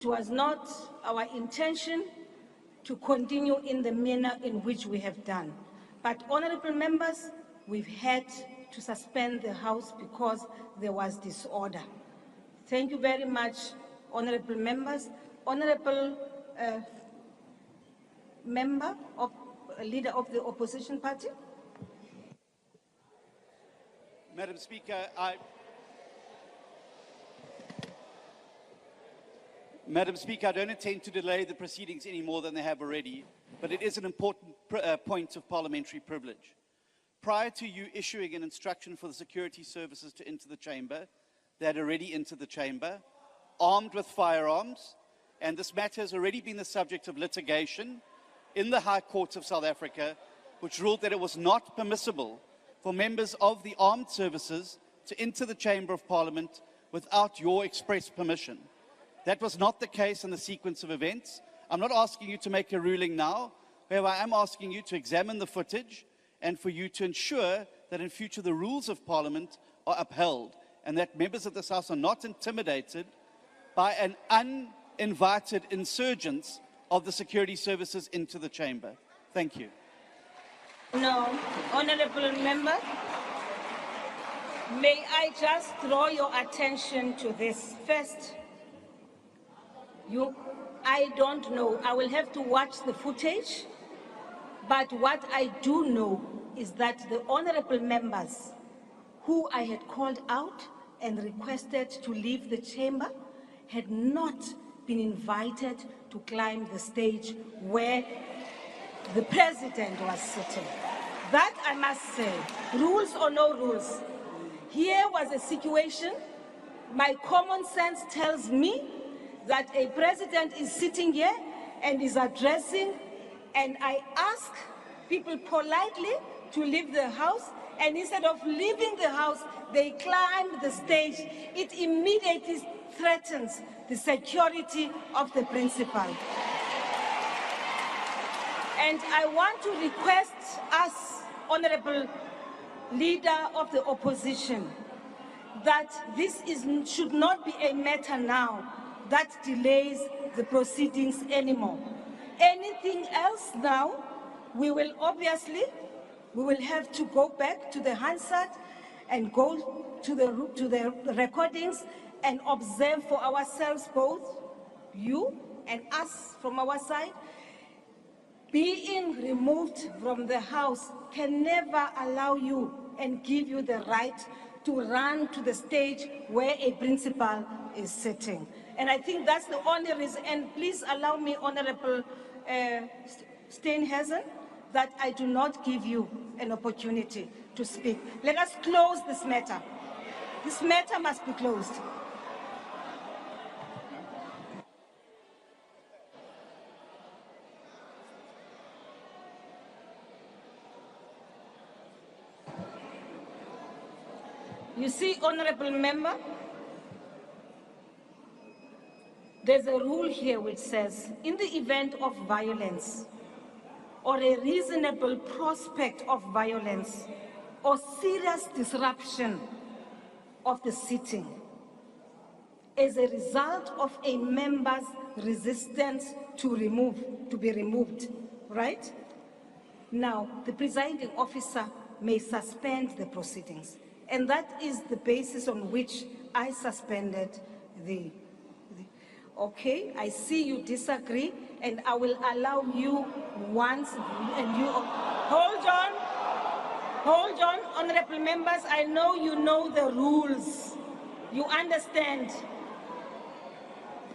It was not our intention to continue in the manner in which we have done. But, honorable members, we've had to suspend the House because there was disorder. Thank you very much, honorable members. Honorable leader of the opposition party. Madam Speaker, I don't intend to delay the proceedings any more than they have already, but it is an important point of parliamentary privilege. Prior to you issuing an instruction for the security services to enter the chamber, they had already entered the chamber, armed with firearms, and this matter has already been the subject of litigation in the High Court of South Africa, which ruled that it was not permissible for members of the armed services to enter the Chamber of Parliament without your express permission. That was not the case in the sequence of events. I'm not asking you to make a ruling now. However, I am asking you to examine the footage and for you to ensure that in future the rules of Parliament are upheld and that members of this House are not intimidated by an uninvited insurgence of the security services into the chamber. Thank you. No, honorable member, may I just draw your attention to this. First, I don't know. I will have to watch the footage. But what I do know is that the honorable members who I had called out and requested to leave the chamber had not been invited to climb the stage where the president was sitting. That I must say, rules or no rules. Here was a situation, my common sense tells me that a president is sitting here and is addressing, and I ask people politely to leave the House, and instead of leaving the House, they climb the stage. It immediately threatens the security of the principal. And I want to request us, honorable leader of the opposition, that this should not be a matter now that delays the proceedings anymore. Anything else now, we will have to go back to the Hansard and go to the recordings and observe for ourselves, both you and us from our side. Being removed from the House can never allow you and give you the right to run to the stage where a principal is sitting. And I think that's the only reason. And please allow me, Honorable Steenhuisen, that I do not give you an opportunity to speak. Let us close this matter. This matter must be closed. You see, honorable member, there's a rule here which says, in the event of violence or a reasonable prospect of violence or serious disruption of the sitting as a result of a member's resistance to be removed, right? Now, the presiding officer may suspend the proceedings. And that is the basis on which I suspended okay, I see you disagree, and I will allow you once, and you, hold on, honorable members, I know you know the rules. You understand.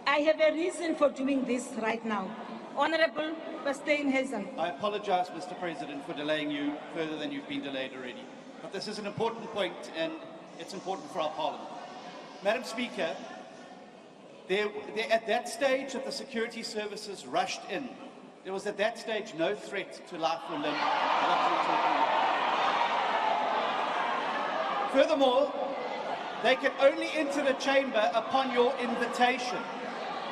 I have a reason for doing this right now. Honorable Steenhuisen. I apologize, Mr. President, for delaying you further than you've been delayed already. But this is an important point, and it's important for our Parliament. Madam Speaker, at that stage that the security services rushed in, there was at that stage no threat to life or limb. Furthermore, they can only enter the chamber upon your invitation.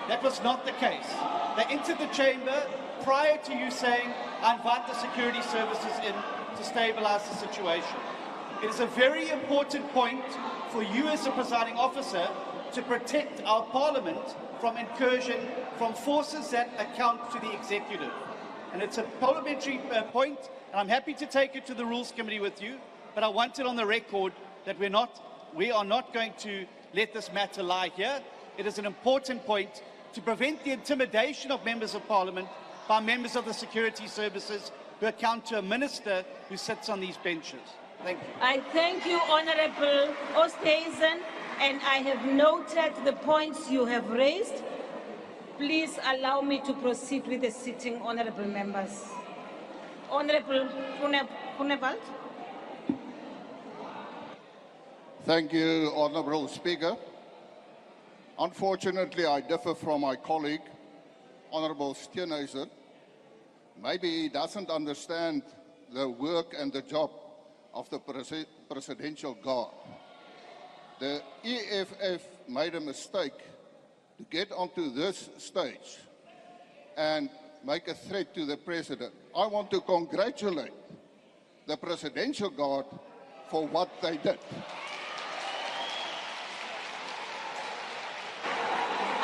That was not the case. They entered the chamber prior to you saying, I invite the security services in to stabilize the situation. It is a very important point for you as the presiding officer to protect our Parliament from incursion from forces that account to the executive. And it's a parliamentary point, and I'm happy to take it to the Rules Committee with you, but I want it on the record that we are not going to let this matter lie here. It is an important point to prevent the intimidation of members of Parliament by members of the security services who account to a minister who sits on these benches. Thank you. I thank you, Honourable Oosthuizen, and I have noted the points you have raised. Please allow me to proceed with the sitting, honourable members. Honourable Groenewald. Thank you, Honourable Speaker. Unfortunately, I differ from my colleague, Honourable Steenhuisen. Maybe he doesn't understand the work and the job of the Presidential Guard. The EFF made a mistake to get onto this stage and make a threat to the President. I want to congratulate the Presidential Guard for what they did.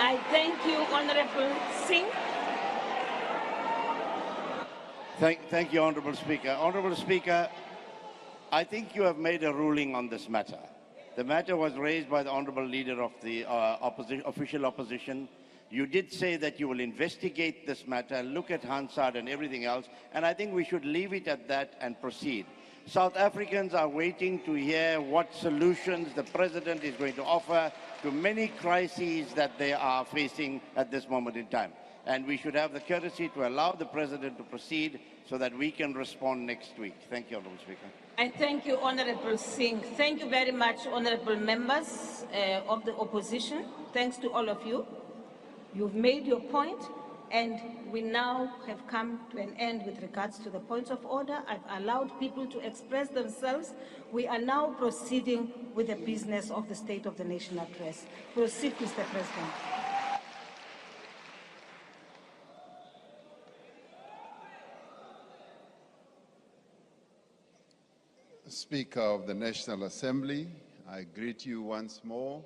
I thank you, Honourable Singh. Thank you, Honourable Speaker. Honourable Speaker, I think you have made a ruling on this matter. The matter was raised by the Honourable Leader of the official opposition. You did say that you will investigate this matter, look at Hansard and everything else, and I think we should leave it at that and proceed. South Africans are waiting to hear what solutions the President is going to offer to many crises that they are facing at this moment in time. And we should have the courtesy to allow the President to proceed so that we can respond next week. Thank you, Honourable Speaker. I thank you, Honourable Singh. Thank you very much, honourable members of the opposition. Thanks to all of you. You've made your point, and we now have come to an end with regards to the points of order. I've allowed people to express themselves. We are now proceeding with the business of the State of the Nation address. Proceed, Mr. President. Speaker of the National Assembly, I greet you once more.